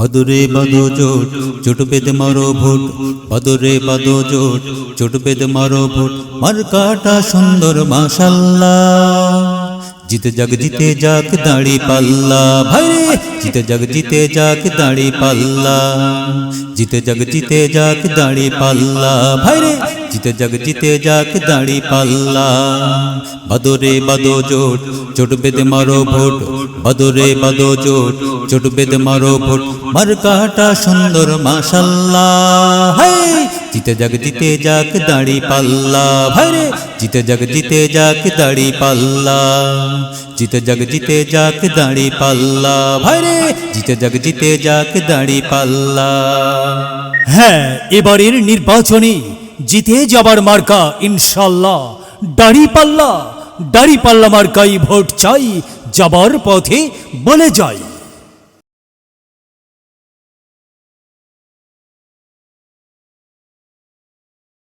বাদরে বাদো জোট জোট বেঁধে মারো ভোট, বাদরে বাদো জোট জোট বেঁধে মারো ভোট, মার্কাটা সুন্দর মাশাল্লাহ। জিতে যাক দাড়ি পাল্লা, ভাই রে জিতে যাক দাড়ি পাল্লা, জিতে যাক দাড়ি পাল্লা, ভাই রে জিতে যাক দাড়ি পাল্লা। বাদরে বাদো জোট জোট বেঁধে মারো ভোট, বাদরে বাদো জোট জোট বেঁধে মারো ভোট, মার্কাটা সুন্দর মাশাল্লাহ। হাই জিতে যাক দাড়ি পাল্লা, ভাই রে জিতে যাক দাড়ি পাল্লা, জিতে যাক দাড়ি পাল্লা, ভাই রে জিতে যাক দাড়ি পাল্লা। হ্যাঁ, এবারের নির্বাচনে জিতে যাবার মার্কা ইনশাল্লাহ দাড়িপাল্লা। দাড়িপাল্লা মার্কাই ভোট চাই, যাবার পথে বলে যাই।